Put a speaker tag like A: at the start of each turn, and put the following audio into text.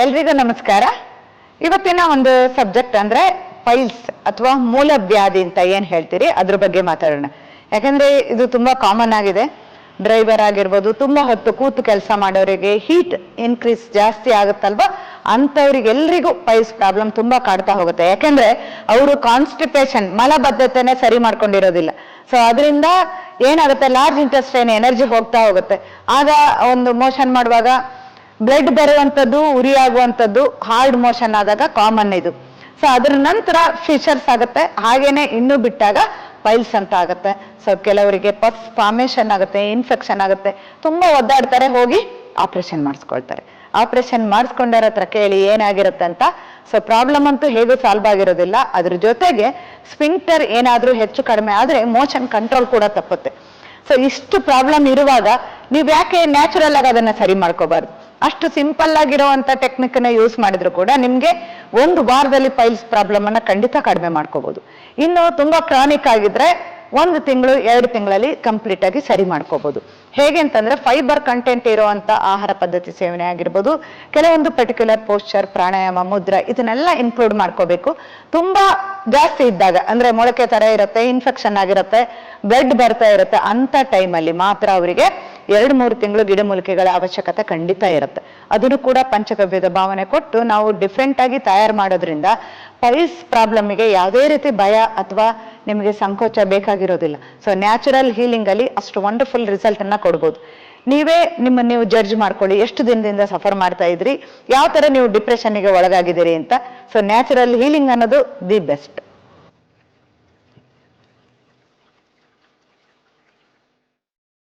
A: ಎಲ್ರಿಗೂ ನಮಸ್ಕಾರ. ಇವತ್ತಿನ ಒಂದು ಸಬ್ಜೆಕ್ಟ್ ಅಂದ್ರೆ ಪೈಲ್ಸ್ ಅಥವಾ ಮೂಲವ್ಯಾಧಿ ಅಂತ ಏನ್ ಹೇಳ್ತೀರಿ ಅದ್ರ ಬಗ್ಗೆ ಮಾತಾಡೋಣ. ಯಾಕಂದ್ರೆ ಇದು ತುಂಬಾ ಕಾಮನ್ ಆಗಿದೆ. ಡ್ರೈವರ್ ಆಗಿರ್ಬೋದು, ತುಂಬಾ ಹೊತ್ತು ಕೂತು ಕೆಲಸ ಮಾಡೋರಿಗೆ ಹೀಟ್ ಇನ್ಕ್ರೀಸ್ ಜಾಸ್ತಿ ಆಗುತ್ತಲ್ವಾ, ಅಂತವ್ರಿಗೆಲ್ರಿಗೂ ಪೈಲ್ಸ್ ಪ್ರಾಬ್ಲಮ್ ತುಂಬಾ ಕಾಡ್ತಾ ಹೋಗುತ್ತೆ. ಯಾಕಂದ್ರೆ ಅವರು ಕಾನ್ಸ್ಟಿಪೇಷನ್ ಮಲಬದ್ಧತೆನೆ ಸರಿ ಮಾಡ್ಕೊಂಡಿರೋದಿಲ್ಲ. ಸೊ ಅದರಿಂದ ಏನಾಗುತ್ತೆ, ಲಾರ್ಜ್ ಇಂಟೆಸ್ಟೈನ್ ಎನರ್ಜಿ ಹೋಗ್ತಾ ಹೋಗುತ್ತೆ. ಆಗ ಒಂದು ಮೋಷನ್ ಮಾಡುವಾಗ ಬ್ಲಡ್ ಬರುವಂಥದ್ದು, ಉರಿ ಆಗುವಂಥದ್ದು ಹಾರ್ಡ್ ಮೋಷನ್ ಆದಾಗ ಕಾಮನ್ ಇದು. ಸೊ ಅದ್ರ ನಂತರ ಫಿಶರ್ಸ್ ಆಗುತ್ತೆ, ಹಾಗೇನೆ ಇನ್ನು ಬಿಟ್ಟಾಗ ಪೈಲ್ಸ್ ಅಂತ ಆಗುತ್ತೆ. ಸೊ ಕೆಲವರಿಗೆ ಪಫ್ ಫಾರ್ಮೇಶನ್ ಆಗುತ್ತೆ, ಇನ್ಫೆಕ್ಷನ್ ಆಗುತ್ತೆ, ತುಂಬಾ ಒದ್ದಾಡ್ತಾರೆ, ಹೋಗಿ ಆಪರೇಷನ್ ಮಾಡಿಸ್ಕೊಳ್ತಾರೆ. ಆಪರೇಷನ್ ಮಾಡಿಸ್ಕೊಂಡರ ಹತ್ರ ಕೇಳಿ ಏನಾಗಿರುತ್ತೆ ಅಂತ. ಸೊ ಪ್ರಾಬ್ಲಮ್ ಅಂತೂ ಹೇಗೂ ಸಾಲ್ವ್ ಆಗಿರೋದಿಲ್ಲ. ಅದ್ರ ಜೊತೆಗೆ ಸ್ಪಿಂಕ್ಟರ್ ಏನಾದ್ರೂ ಹೆಚ್ಚು ಕಡಿಮೆ ಆದ್ರೆ ಮೋಷನ್ ಕಂಟ್ರೋಲ್ ಕೂಡ ತಪ್ಪುತ್ತೆ. ಸೊ ಇಷ್ಟು ಪ್ರಾಬ್ಲಮ್ ಇರುವಾಗ ನೀವು ಯಾಕೆ ನ್ಯಾಚುರಲ್ ಆಗಿ ಅದನ್ನ ಸರಿ ಮಾಡ್ಕೋಬಾರ್ದು? ಅಷ್ಟು ಸಿಂಪಲ್ ಆಗಿರುವಂತ ಟೆಕ್ನಿಕ್ ನ ಯೂಸ್ ಮಾಡಿದ್ರು ಕೂಡ ನಿಮ್ಗೆ ಒಂದು ವಾರದಲ್ಲಿ ಪೈಲ್ಸ್ ಪ್ರಾಬ್ಲಮ್ ಅನ್ನ ಖಂಡಿತ ಕಡಿಮೆ ಮಾಡ್ಕೋಬಹುದು. ಇನ್ನು ತುಂಬಾ ಕ್ರಾನಿಕ್ ಆಗಿದ್ರೆ 1 ತಿಂಗಳು 2 ತಿಂಗಳಲ್ಲಿ ಕಂಪ್ಲೀಟ್ ಆಗಿ ಸರಿ ಮಾಡ್ಕೋಬಹುದು. ಹೇಗೆ ಅಂತಂದ್ರೆ ಫೈಬರ್ ಕಂಟೆಂಟ್ ಇರುವಂತ ಆಹಾರ ಪದ್ಧತಿ ಸೇವನೆ ಆಗಿರ್ಬೋದು, ಕೆಲವೊಂದು ಪರ್ಟಿಕ್ಯುಲರ್ ಪೋಸ್ಚರ್, ಪ್ರಾಣಾಯಾಮ, ಮುದ್ರ ಇದನ್ನೆಲ್ಲ ಇನ್ಕ್ಲೂಡ್ ಮಾಡ್ಕೋಬೇಕು. ತುಂಬಾ ಜಾಸ್ತಿ ಇದ್ದಾಗ ಅಂದ್ರೆ ಮೊಳಕೆ ತರ ಇರುತ್ತೆ, ಇನ್ಫೆಕ್ಷನ್ ಆಗಿರುತ್ತೆ, ಬ್ಲಡ್ ಬರ್ತಾ ಇರುತ್ತೆ, ಅಂತ ಟೈಮಲ್ಲಿ ಮಾತ್ರ ಅವರಿಗೆ 2-3 ತಿಂಗಳು ಗಿಡಮೂಲಿಕೆಗಳ ಅವಶ್ಯಕತೆ ಖಂಡಿತ ಇರುತ್ತೆ. ಅದನ್ನು ಕೂಡ ಪಂಚಗವ್ಯದ ಭಾವನೆ ಕೊಟ್ಟು ನಾವು ಡಿಫ್ರೆಂಟ್ ಆಗಿ ತಯಾರು ಮಾಡೋದ್ರಿಂದ ಪೈಲ್ಸ್ ಪ್ರಾಬ್ಲಮ್ಗೆ ಯಾವುದೇ ರೀತಿ ಭಯ ಅಥವಾ ನಿಮಗೆ ಸಂಕೋಚ ಬೇಕಾಗಿರೋದಿಲ್ಲ. ಸೊ ನ್ಯಾಚುರಲ್ ಹೀಲಿಂಗ್ ಅಲ್ಲಿ ಅಷ್ಟು ವಂಡರ್ಫುಲ್ ರಿಸಲ್ಟ್ ಅನ್ನ ಕೊಡ್ಬೋದು. ನೀವೇ ನಿಮ್ಮನ್ನು ನೀವು ಜಡ್ಜ್ ಮಾಡ್ಕೊಳ್ಳಿ, ಎಷ್ಟು ದಿನದಿಂದ ಸಫರ್ ಮಾಡ್ತಾ ಇದ್ರಿ, ಯಾವ ತರ ನೀವು ಡಿಪ್ರೆಷನ್ಗೆ ಒಳಗಾಗಿದ್ದೀರಿ ಅಂತ. ಸೊ ನ್ಯಾಚುರಲ್ ಹೀಲಿಂಗ್ ಅನ್ನೋದು ದಿ ಬೆಸ್ಟ್.